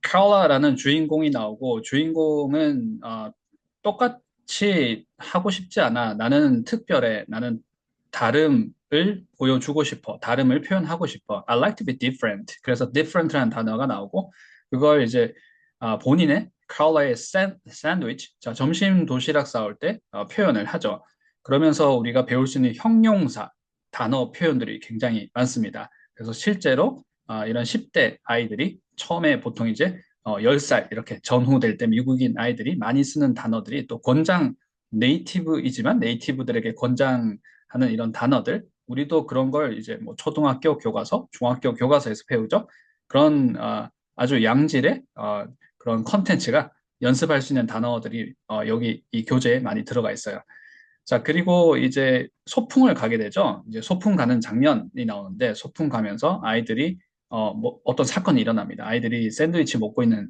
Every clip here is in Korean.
카라라는 주인공이 나오고 주인공은 똑같이 하고 싶지 않아. 나는 특별해. 나는 다름을 보여주고 싶어. 다름을 표현하고 싶어. I like to be different. 그래서 different라는 단어가 나오고 그걸 이제 본인의 카라의 샌드위치, 자, 점심 도시락 싸올 때 표현을 하죠. 그러면서 우리가 배울 수 있는 형용사, 단어 표현들이 굉장히 많습니다. 그래서 실제로 이런 10대 아이들이 처음에 보통 이제 10살 이렇게 전후될 때 미국인 아이들이 많이 쓰는 단어들이 또 권장 네이티브이지만 네이티브들에게 권장하는 이런 단어들 우리도 그런 걸 이제 뭐 초등학교 교과서, 중학교 교과서에서 배우죠. 그런 아주 양질의 그런 컨텐츠가 연습할 수 있는 단어들이 여기 이 교재에 많이 들어가 있어요. 자, 그리고 이제 소풍을 가게 되죠. 이제 소풍 가는 장면이 나오는데 소풍 가면서 아이들이 뭐 어떤 사건이 일어납니다. 아이들이 샌드위치 먹고 있는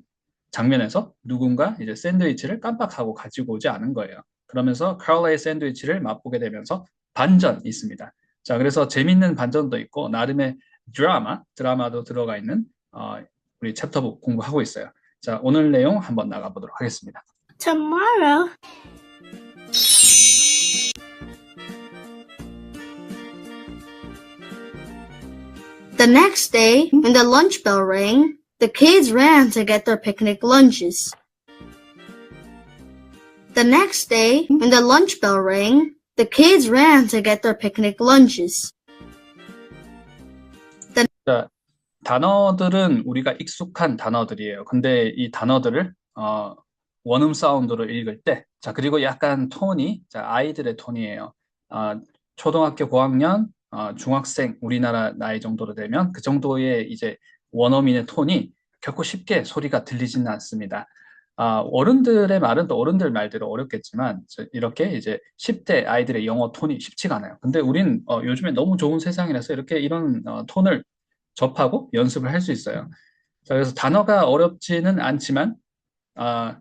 장면에서 누군가 이제 샌드위치를 깜빡하고 가지고 오지 않은 거예요. 그러면서 카를라의 샌드위치를 맛보게 되면서 반전이 있습니다. 자, 그래서 재밌는 반전도 있고 나름의 드라마도 들어가 있는 우리 챕터북 공부하고 있어요. 자, 오늘 내용 한번 나가보도록 하겠습니다. Tomorrow. The next day, when the lunch bell rang, the kids ran to get their picnic lunches. The next day, when the lunch bell rang, the kids ran to get their picnic lunches. 자, 단어들은 우리가 익숙한 단어들이에요. 근데 이 단어들을 원음 사운드로 읽을 때, 자, 그리고 약간 톤이, 자, 아이들의 톤이에요. 초등학교 고학년, 중학생, 우리나라 나이 정도로 되면 그 정도의 이제 원어민의 톤이 결코 쉽게 소리가 들리지는 않습니다. 어른들의 말은 또 어른들 말대로 어렵겠지만, 이렇게 이제 10대 아이들의 영어 톤이 쉽지가 않아요. 근데 우린 요즘에 너무 좋은 세상이라서 이렇게 이런 톤을 접하고 연습을 할 수 있어요. 자, 그래서 단어가 어렵지는 않지만, 아,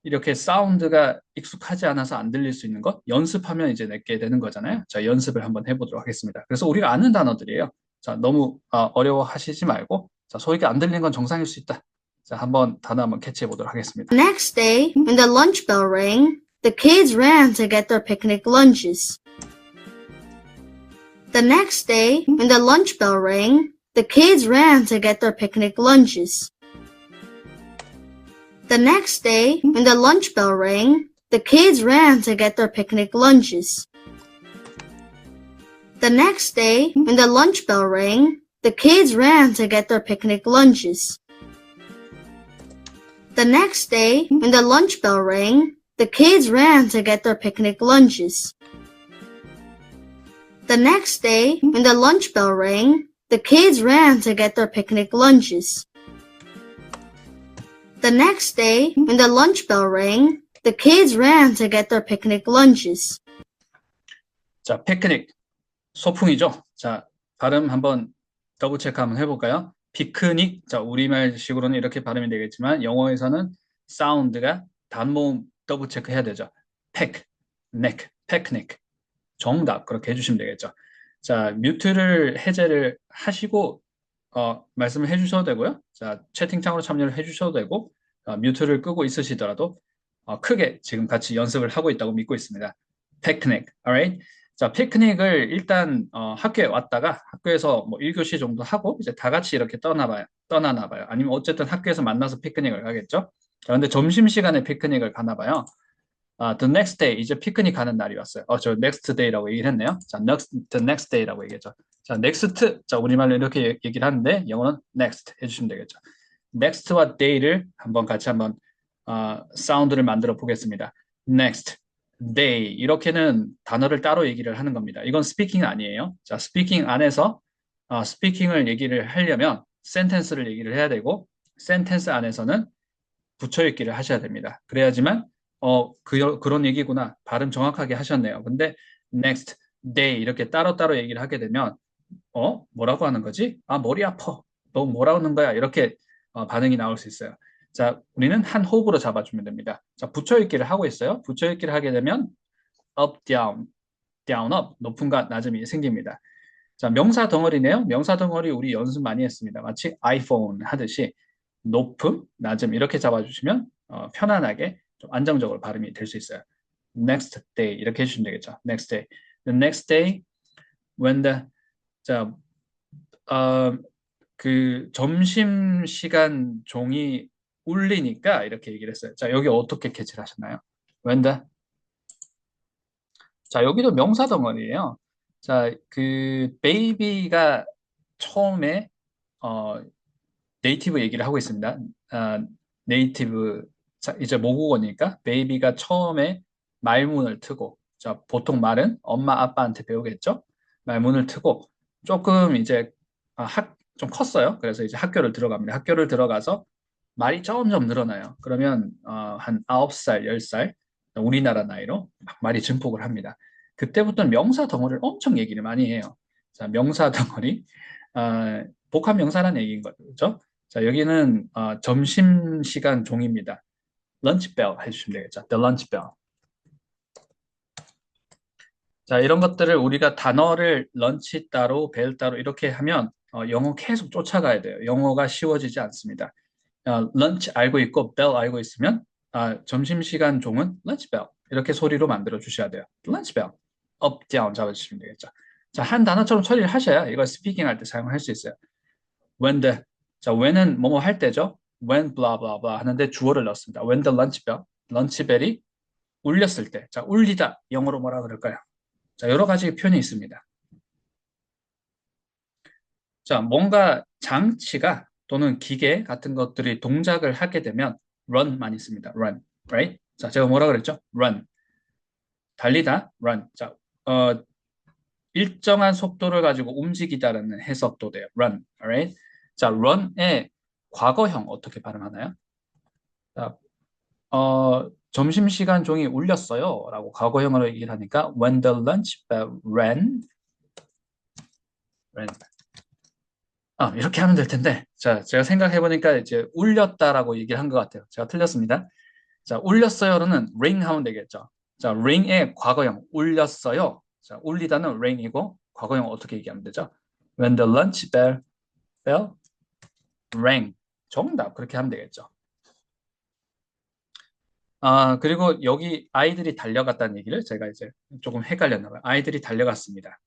이렇게 사운드가 익숙하지 않아서 안 들릴 수 있는 것, 연습하면 이제 내게 되는 거잖아요. 자, 연습을 한번 해보도록 하겠습니다. 그래서 우리가 아는 단어들이에요. 자, 너무 어려워하시지 말고, 자, 소리가 안 들리는 건 정상일 수 있다. 자, 단어 한번 캐치해 보도록 하겠습니다. The next day, when the lunch bell rang, the kids ran to get their picnic lunches. The next day, when the lunch bell rang, the kids ran to get their picnic lunches. The next day, when the lunch bell rang, the kids ran to get their picnic lunches. The next day, when the lunch bell rang, the kids ran to get their picnic lunches. The next day, when the lunch bell rang, the kids ran to get their picnic lunches. The next day, when the lunch bell rang, the kids ran to get their picnic lunches. The next day, when the lunch bell rang, the kids ran to get their picnic lunches. 자, 피크닉, 소풍이죠. 자, 발음 한번 더블 체크 한번 해볼까요? 피크닉, 자, 우리말식으로는 이렇게 발음이 되겠지만 영어에서는 사운드가 단모음 더블 체크 해야 되죠. 팩, 넥, 피크닉. 정답, 그렇게 해주시면 되겠죠. 자, 뮤트를 해제를 하시고 말씀을 해주셔도 되고요. 자, 채팅창으로 참여를 해주셔도 되고 뮤트를 끄고 있으시더라도 크게 지금 같이 연습을 하고 있다고 믿고 있습니다. 피크닉, alright? 자, 피크닉을 일단 학교에 왔다가 학교에서 뭐 1교시 정도 하고 이제 다 같이 이렇게 떠나나 봐요. 아니면 어쨌든 학교에서 만나서 피크닉을 가겠죠. 자, 근데 점심시간에 피크닉을 가나 봐요. the next day, 이제 피크닉 가는 날이 왔어요. 저 next day라고 얘기를 했네요. 자, the next day라고 얘기했죠. 자, next, 자, 우리말로 이렇게 얘기를 하는데 영어는 next 해주시면 되겠죠. next와 day를 같이 사운드를 만들어 보겠습니다. next, day, 이렇게는 단어를 따로 얘기를 하는 겁니다. 이건 스피킹 아니에요. 자, 스피킹 안에서 스피킹을 얘기를 하려면 센텐스를 얘기를 해야 되고 센텐스 안에서는 붙여 읽기를 하셔야 됩니다. 그래야지만 그런 얘기구나. 발음 정확하게 하셨네요. 근데 next day 이렇게 따로따로 얘기를 하게 되면 뭐라고 하는 거지? 머리 아파. 너 뭐라고 하는 거야? 이렇게 반응이 나올 수 있어요. 자, 우리는 한 호흡으로 잡아주면 됩니다. 자, 붙여 읽기를 하고 있어요. 붙여 읽기를 하게 되면 up, down, down, up, 높음과 낮음이 생깁니다. 자, 명사 덩어리네요. 명사 덩어리 우리 연습 많이 했습니다. 마치 iPhone 하듯이 높음, 낮음 이렇게 잡아주시면 편안하게 좀 안정적으로 발음이 될 수 있어요. Next day 이렇게 해주시면 되겠죠. Next day. The next day when the 자, 어, 그 점심 시간 종이 울리니까 이렇게 얘기를 했어요. 자, 여기 어떻게 캐치를 하셨나요? When the 자, 여기도 명사 덩어리예요. 자, 그 베이비가 처음에 어, 네이티브 얘기를 하고 있습니다. 네이티브 자, 이제 모국어니까 베이비가 처음에 말문을 트고 자, 보통 말은 엄마 아빠한테 배우겠죠. 말문을 트고 조금 이제 좀 컸어요. 그래서 이제 학교를 들어갑니다. 학교를 들어가서 말이 점점 늘어나요. 그러면 한 9살, 10살 우리나라 나이로 막 말이 증폭을 합니다. 그때부터는 명사 덩어리를 엄청 얘기를 많이 해요. 자, 명사 덩어리 복합 명사라는 얘기인 거죠. 자, 여기는 점심시간 종입니다. lunch bell 해주시면 되겠죠. The lunch bell. 자, 이런 것들을 우리가 단어를 런치 따로, 벨 따로 이렇게 하면 영어 계속 쫓아가야 돼요. 영어가 쉬워지지 않습니다. 런치 알고 있고 벨 알고 있으면 점심시간 종은 lunch bell 이렇게 소리로 만들어 주셔야 돼요. lunch bell, up, down 잡아주시면 되겠죠. 자, 한 단어처럼 처리를 하셔야 이걸 스피킹 할 때 사용할 수 있어요. when the 자, when은 뭐뭐 할 때죠. when blah blah blah 하는데 주어를 넣습니다. when the lunch bell, 런치벨이 울렸을 때. 자, 울리다 영어로 뭐라 그럴까요? 자, 여러 가지 표현이 있습니다. 자, 뭔가 장치가 또는 기계 같은 것들이 동작을 하게 되면 run만 있습니다. run, right? 자, 제가 뭐라 그랬죠? run, 달리다, run. 자, 일정한 속도를 가지고 움직이다라는 해석도 돼요. run, alright? 자, run의 과거형 어떻게 발음하나요? 자, 점심시간 종이 울렸어요. 라고 과거형으로 얘기를 하니까 when the lunch bell ran. 이렇게 하면 될 텐데 자, 제가 생각해보니까 이제 울렸다라고 얘기를 한 것 같아요. 제가 틀렸습니다. 자, 울렸어요로는 ring 하면 되겠죠. 자, ring의 과거형 울렸어요. 자, 울리다는 ring이고 과거형 어떻게 얘기하면 되죠? when the lunch bell rang. 정답 그렇게 하면 되겠죠. 그리고 여기 아이들이 달려갔다는 얘기를 제가 이제 조금 헷갈렸나 봐요. 아이들이 달려갔습니다.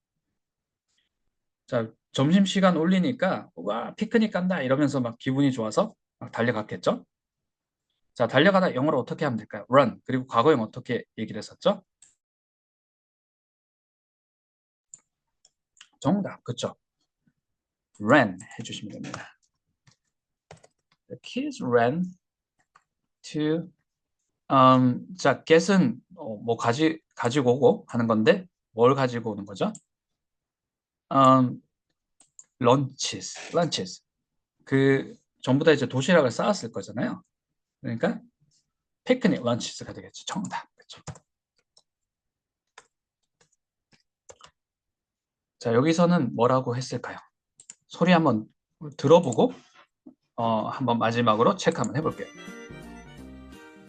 자, 점심시간 올리니까 와 피크닉 간다 이러면서 막 기분이 좋아서 막 달려갔겠죠. 자, 달려가다 영어로 어떻게 하면 될까요? run. 그리고 과거형 어떻게 얘기를 했었죠? 정답, 그쵸? ran 해주시면 됩니다. The kids ran to 자, get은 뭐 가지고 오고 하는 건데 뭘 가지고 오는 거죠? lunches. 그 전부 다 이제 도시락을 싸왔을 거잖아요. 그러니까 피크닉 lunches가 되겠죠. 정답. 그렇죠. 자, 여기서는 뭐라고 했을까요? 소리 한번 들어보고 한번 마지막으로 체크 한번 해볼게요.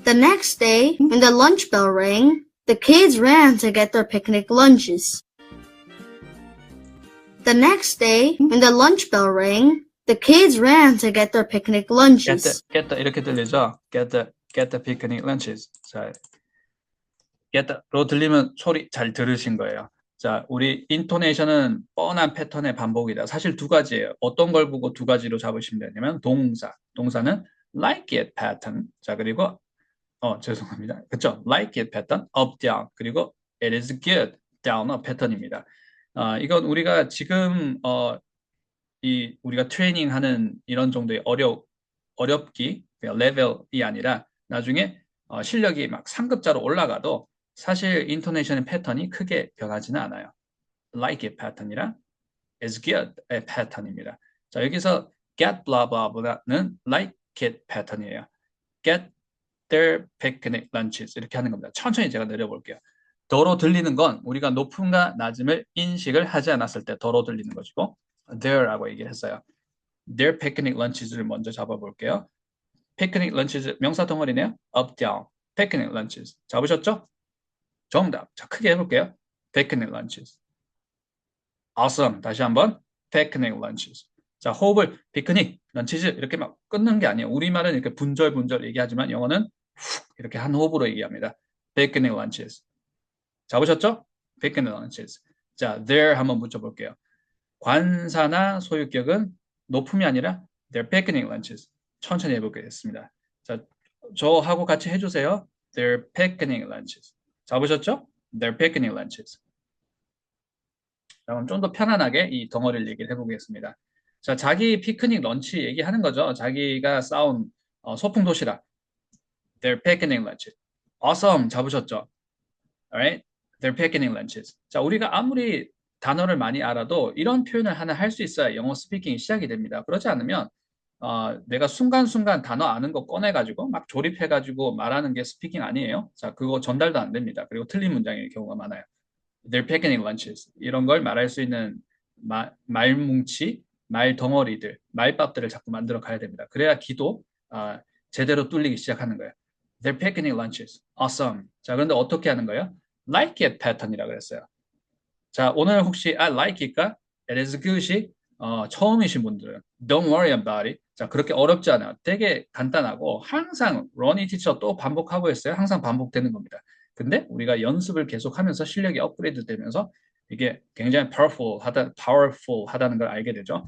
The next day, when the lunch bell rang, the kids ran to get their picnic lunches. The next day, when the lunch bell rang, the kids ran to get their picnic lunches. get the 이렇게 들리죠? get the picnic lunches. 자, get the로 들리면 소리 잘 들으신 거예요. 자, 우리 인토네이션은 뻔한 패턴의 반복이다. 사실 두 가지예요. 어떤 걸 보고 두 가지로 잡으시면 되냐면 동사는 like it pattern. 자, 그리고 죄송합니다. 그쵸? like it pattern, up, down. 그리고 it is good, down의 패턴입니다. 이건 우리가 지금 우리가 트레이닝하는 이런 정도의 어렵기 레벨이 아니라 나중에 실력이 막 상급자로 올라가도 사실 인토네이션의 패턴이 크게 변하지는 않아요. like it 패턴이랑 is good의 패턴입니다. 자, 여기서 get blah blah보다는 like it 패턴이에요. get their picnic lunches 이렇게 하는 겁니다. 천천히 제가 내려볼게요. 더로 들리는 건 우리가 높음과 낮음을 인식을 하지 않았을 때 더로 들리는 것이고 their라고 얘기를 했어요. their picnic lunches를 먼저 잡아볼게요. picnic lunches 명사 덩어리네요. up, down. picnic lunches 잡으셨죠? 정답. 자, 크게 해볼게요. picnic lunches. awesome. 다시 한번 picnic lunches. 자, 호흡을 피크닉 런치즈 이렇게 막 끊는 게 아니에요. 우리말은 이렇게 분절분절 얘기하지만 영어는 훅 이렇게 한 호흡으로 얘기합니다. picnic lunches. 잡으셨죠? picnic lunches. 자, there 한번 붙여볼게요. 관사나 소유격은 높음이 아니라 their picnic lunches. 천천히 해보겠습니다. 자, 저하고 같이 해주세요. their picnic lunches. 잡으셨죠? their picnic lunches. 자, 그럼 좀 더 편안하게 이 덩어리를 얘기를 해보겠습니다. 자, 자기 피크닉 런치 얘기하는 거죠. 자기가 싸운 소풍 도시락. their picnic lunches. awesome. 잡으셨죠? Alright? their picnic lunches. 자, 우리가 아무리 단어를 많이 알아도 이런 표현을 하나 할 수 있어야 영어 스피킹이 시작이 됩니다. 그렇지 않으면 내가 순간순간 단어 아는 거 꺼내가지고 막 조립해가지고 말하는 게 스피킹 아니에요. 자, 그거 전달도 안 됩니다. 그리고 틀린 문장일 경우가 많아요. They're picnic lunches. 이런 걸 말할 수 있는 말뭉치, 말 덩어리들, 말밥들을 자꾸 만들어 가야 됩니다. 그래야 기도 제대로 뚫리기 시작하는 거예요. They're picnic lunches. Awesome. 자, 그런데 어떻게 하는 거예요? Like it 패턴이라고 그랬어요. 자, 오늘 혹시 I like it가 it is good이 처음이신 분들은 don't worry about it. 자, 그렇게 어렵지 않아요. 되게 간단하고 항상 러니 티처 또 반복하고 있어요. 항상 반복되는 겁니다. 근데 우리가 연습을 계속하면서 실력이 업그레이드 되면서 이게 굉장히 powerful 하다는 걸 알게 되죠.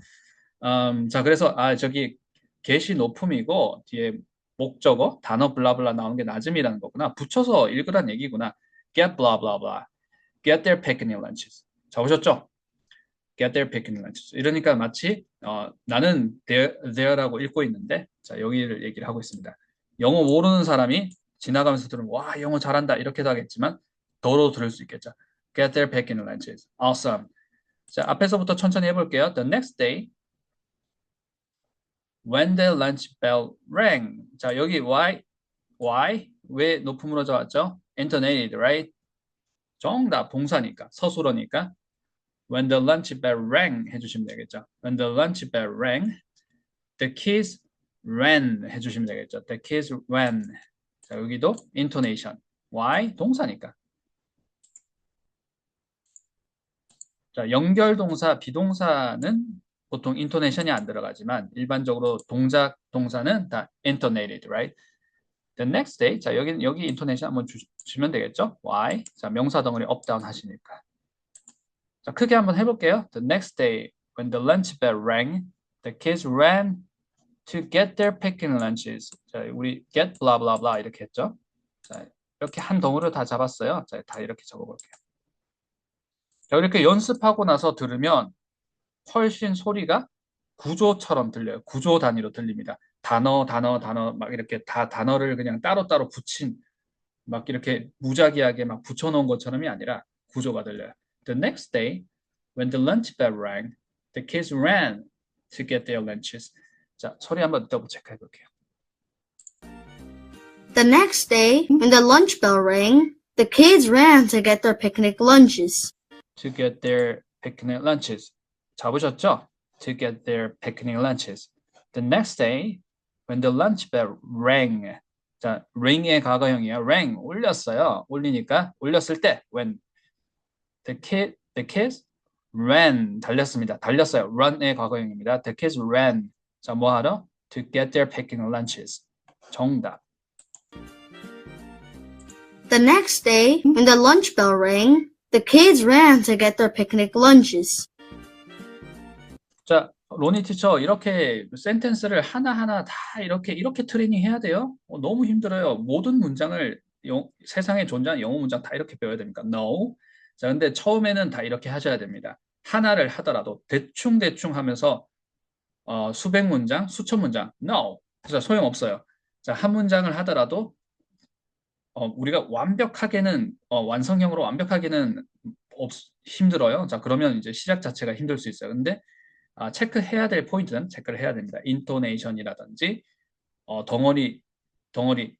자, 그래서 저기 get이 높음이고 뒤에 목적어 단어 블라블라 나오는 게 낮음이라는 거구나. 붙여서 읽으란 얘기구나. get blah blah blah. Get their picnic lunches. 잡으셨죠? Get their picnic lunches. 이러니까 마치 나는 there라고 읽고 있는데 자 여기를 얘기를 하고 있습니다. 영어 모르는 사람이 지나가면서 들으면 와 영어 잘한다 이렇게도 하겠지만 더로 들을 수 있겠죠. Get their picnic lunches. Awesome. 자 앞에서부터 천천히 해볼게요. The next day when the lunch bell rang. 자 여기 why 왜 높음으로 잡았죠? Intonated, right? 정답 동사니까 서술어니까 when the lunch bell rang 해주시면 되겠죠. When the lunch bell rang, the kids ran 해주시면 되겠죠. The kids ran. 자 여기도 intonation. Why? 동사니까. 자 연결동사 비동사는 보통 intonation이 안 들어가지만 일반적으로 동작 동사는 다 intonated, right? The next day. 자 여기 intonation 한번 주시면 되겠죠. Why? 자 명사 덩어리 up down 하시니까. 자, 크게 한번 해볼게요. The next day, when the lunch bell rang, the kids ran to get their picnic lunches. 자, 우리 get blah blah blah 이렇게 했죠. 자, 이렇게 한 덩어리로 다 잡았어요. 자, 다 이렇게 적어볼게요. 자, 이렇게 연습하고 나서 들으면 훨씬 소리가 구조처럼 들려요. 구조 단위로 들립니다. 단어 막 이렇게 다 단어를 그냥 따로따로 붙인 막 이렇게 무작위하게 막 붙여놓은 것처럼이 아니라 구조가 들려요. The next day, when the lunch bell rang, the kids ran to get their lunches. 자, 소리 한번 더블 체크해 볼게요. The next day, when the lunch bell rang, the kids ran to get their picnic lunches. To get their picnic lunches. 잡으셨죠? To get their picnic lunches. The next day, when the lunch bell rang. 자, ring의 과거형이에요. rang, 울렸어요. 울리니까 울렸을 때 when the kids ran, 달렸습니다. 달렸어요. run의 과거형입니다. The kids ran. 자, 뭐 하러? To get their picnic lunches. 정답. The next day, when the lunch bell rang, the kids ran to get their picnic lunches. 자, 로니 티처 이렇게 센텐스를 하나하나 다 이렇게 트레이닝 해야 돼요? 너무 힘들어요. 모든 문장을 세상에 존재하는 영어 문장 다 이렇게 배워야 됩니까? No. 자, 근데 처음에는 다 이렇게 하셔야 됩니다. 하나를 하더라도 대충 하면서 수백 문장, 수천 문장. No. 자, 소용없어요. 자, 한 문장을 하더라도 우리가 완벽하게는 완성형으로 완벽하게는 힘들어요. 자, 그러면 이제 시작 자체가 힘들 수 있어요. 근데 체크해야 될 포인트는 체크를 해야 됩니다. 인토네이션이라든지 덩어리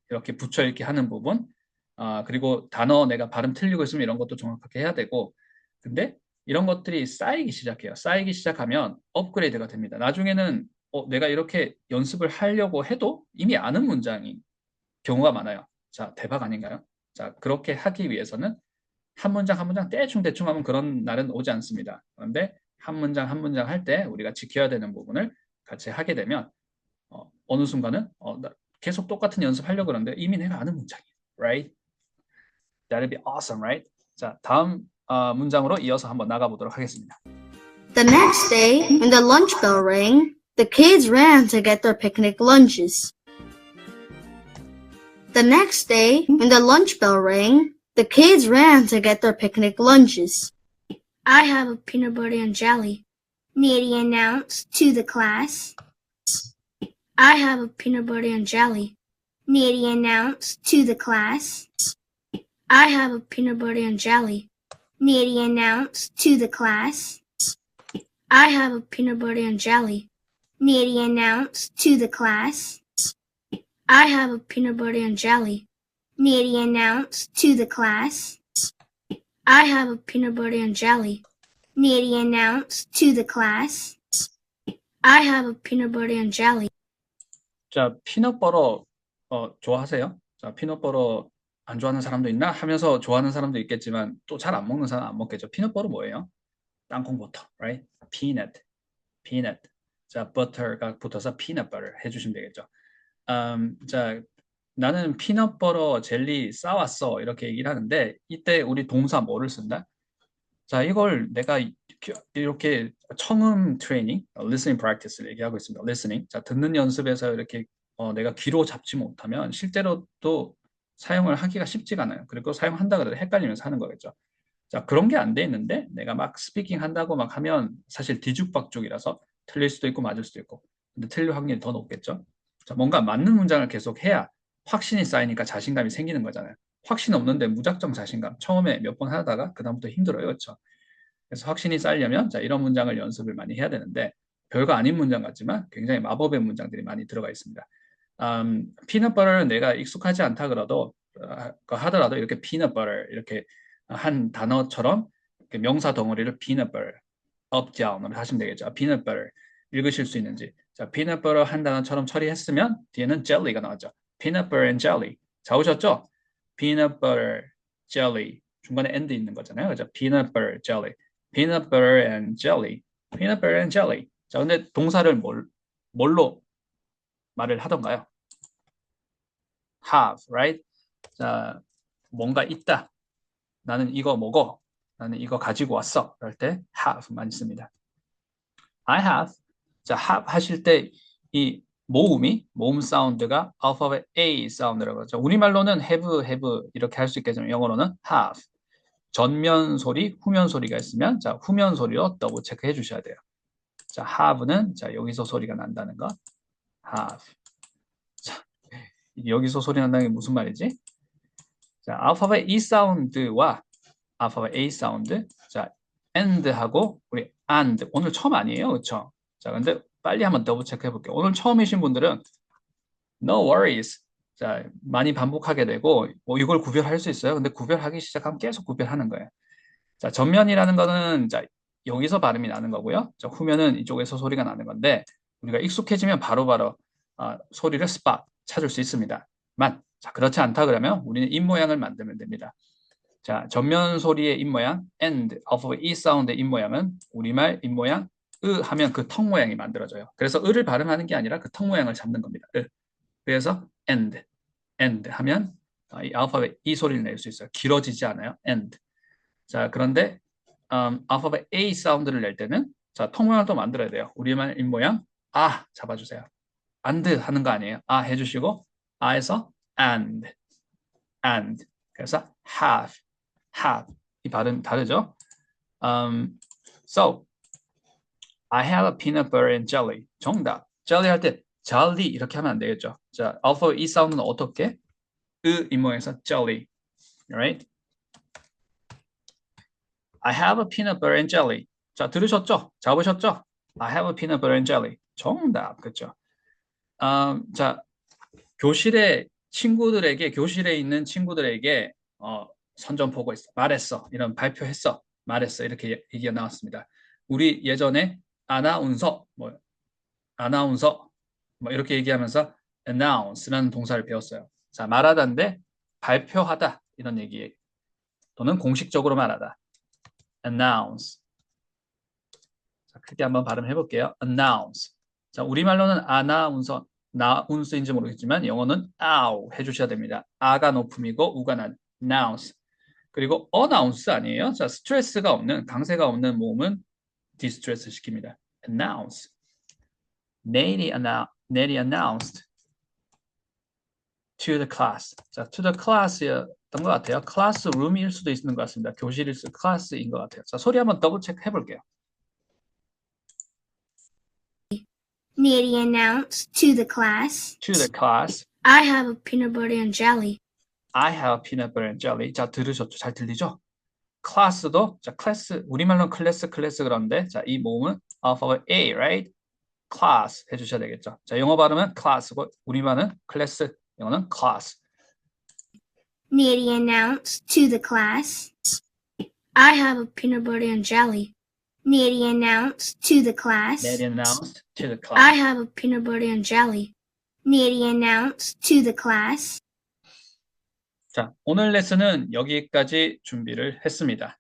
이렇게 붙여 읽기 하는 부분 그리고 단어 내가 발음 틀리고 있으면 이런 것도 정확하게 해야 되고 근데 이런 것들이 쌓이기 시작해요. 쌓이기 시작하면 업그레이드가 됩니다. 나중에는 내가 이렇게 연습을 하려고 해도 이미 아는 문장인 경우가 많아요. 자, 대박 아닌가요? 자, 그렇게 하기 위해서는 한 문장 대충 하면 그런 날은 오지 않습니다. 그런데 한 문장 할 때 우리가 지켜야 되는 부분을 같이 하게 되면 어느 순간은 나 계속 똑같은 연습하려고 그러는데 이미 내가 아는 문장이에요. Right? That'd be awesome, right? 자, 다음 문장으로 이어서 한번 나가보도록 하겠습니다. The next day, when the lunch bell rang, the kids ran to get their picnic lunches. The next day, when the lunch bell rang, the kids ran to get their picnic lunches. I have a peanut butter and jelly, Natty announced to the class. I have a peanut butter and jelly, Natty announced to the class. I have a peanut butter and jelly, Natty announced to the class. I have a peanut butter and jelly, Natty announced to the class. I have a peanut butter and jelly, Natty announced to the class. I have a peanut butter and jelly, Natty announced to the class. I have a peanut butter and jelly. 자, 피넛버터 좋아하세요? 자, 피넛버터 안 좋아하는 사람도 있나? 하면서 좋아하는 사람도 있겠지만 또 잘 안 먹는 사람 안 먹겠죠. 피넛버터 뭐예요? 땅콩버터, right? peanut. 자, butter가 붙어서 peanut butter 해주시면 되겠죠. 자, 나는 피넛버터 젤리 싸왔어 이렇게 얘기를 하는데 이때 우리 동사 뭐를 쓴다? 자, 이걸 내가 이렇게 청음 트레이닝, listening practice를 얘기하고 있습니다. listening. 자, 듣는 연습에서 이렇게 내가 귀로 잡지 못하면 실제로 또 사용을 하기가 쉽지가 않아요. 그리고 사용한다 그래도 헷갈리면서 하는 거겠죠. 자, 그런 게 안 돼 있는데 내가 막 스피킹 한다고 막 하면 사실 뒤죽박죽이라서 틀릴 수도 있고 맞을 수도 있고 근데 틀릴 확률이 더 높겠죠. 자, 뭔가 맞는 문장을 계속 해야 확신이 쌓이니까 자신감이 생기는 거잖아요. 확신 없는데 무작정 자신감. 처음에 몇 번 하다가 그다음부터 힘들어요. 그렇죠? 그래서 확신이 쌓이려면 자, 이런 문장을 연습을 많이 해야 되는데 별거 아닌 문장 같지만 굉장히 마법의 문장들이 많이 들어가 있습니다. 피넛버터는 내가 익숙하지 않다 그러도 하더라도 이렇게 피넛버터 이렇게 한 단어처럼 이렇게 명사 덩어리를 피넛버터 up down으로 하시면 되겠죠. 피넛버터 읽으실 수 있는지. 자, 피넛버터 한 단어처럼 처리했으면 뒤에는 젤리가 나왔죠. 피넛버터 and jelly. 자, 오셨죠? 피넛버터 젤리. 중간에 and 있는 거잖아요. 그죠? 피넛버터 젤리. peanut butter and jelly. peanut butter and jelly. 자, 근데 동사를 뭘로 말을 하던가요? have, right? 자, 뭔가 있다. 나는 이거 먹어. 나는 이거 가지고 왔어. 그럴 때 have 많이 씁니다. I have. 자, have 하실 때 이 모음 사운드가 알파벳 A 사운드라고 하죠. 우리말로는 have 이렇게 할 수 있겠지만 영어로는 have. 전면 소리, 후면 소리가 있으면 자, 후면 소리로 더블 체크해 주셔야 돼요. 자, have는 자, 여기서 소리가 난다는 거. have. 자, 여기서 소리 난다는 게 무슨 말이지? 자, 알파벳 E 사운드와 알파벳 A 사운드. 자, and하고 우리 and 오늘 처음 아니에요. 그렇죠? 자, 근데 빨리 한번 더블 체크해 볼게요. 오늘 처음이신 분들은 no worries. 자, 많이 반복하게 되고 뭐 이걸 구별할 수 있어요. 근데 구별하기 시작하면 계속 구별하는 거예요. 자, 전면이라는 거는 자, 여기서 발음이 나는 거고요. 자, 후면은 이쪽에서 소리가 나는 건데 우리가 익숙해지면 바로바로 소리를 spot 찾을 수 있습니다. 자, 그렇지 않다 그러면 우리는 입모양을 만들면 됩니다. 자, 전면 소리의 입모양 and alphabet E 사운드의 입모양은 우리말 입모양 하면 그 턱 모양이 만들어져요. 그래서 을을 발음하는 게 아니라 그 턱 모양을 잡는 겁니다. 그래서 and 하면 이 알파벳 E 소리를 낼 수 있어요. 길어지지 않아요. and. 자, 그런데 알파벳 A 사운드를 낼 때는 자, 턱 모양을 또 만들어야 돼요. 우리말 입모양 잡아주세요. and 하는 거 아니에요. 해주시고 에서 and. 그래서 have. 이 발음 다르죠? So I have a peanut butter and jelly. 정답. jelly 할 때 jelly 이렇게 하면 안 되겠죠. 자, 알파벳 E 사운드는 어떻게? 입모양에서 jelly. Alright? I have a peanut butter and jelly. 자, 들으셨죠? 잡으셨죠? I have a peanut butter and jelly. 정답. 그렇죠? 자, 교실에 있는 친구들에게 선전포고 했어. 말했어. 이런 발표했어. 말했어. 이렇게 얘기가 나왔습니다. 우리 예전에 아나운서 뭐 이렇게 얘기하면서 announce라는 동사를 배웠어요. 자, 말하다인데 발표하다 이런 얘기 또는 공식적으로 말하다. announce. 자, 크게 한번 발음해 볼게요. announce. 자, 우리말로는 아나운서 나운스인지 모르겠지만 영어는 ow 해주셔야 됩니다. 아가 높음이고 우가 낮 announce. 그리고 announce 아니에요. 자, 스트레스가 없는 강세가 없는 모음은 디스트레스 시킵니다. announce. Nelly announced to the class. 자, to the class였던 것 같아요. classroom일 수도 있는 것 같습니다. 교실일 수, class인 것 같아요. 자, 소리 한번 더블 체크 해볼게요. Nelly announced to the class. To the class. I have a peanut butter and jelly. I have peanut butter and jelly. 자, 들으셨죠? 잘 들리죠? 클래스도, 자, 클래스, 우리말로는 클래스 그런데, 자, 이 모음은 alphabet A, right? class 해주셔야 되겠죠. 자, 영어 발음은 class고, 우리말은 클래스, 영어는 class. Nelly announced to the class. I have a peanut butter and jelly. Nelly announced to the class. Nelly announced to the I class. have a peanut butter and jelly. Nelly announced to the class. 자, 오늘 레슨은 여기까지 준비를 했습니다.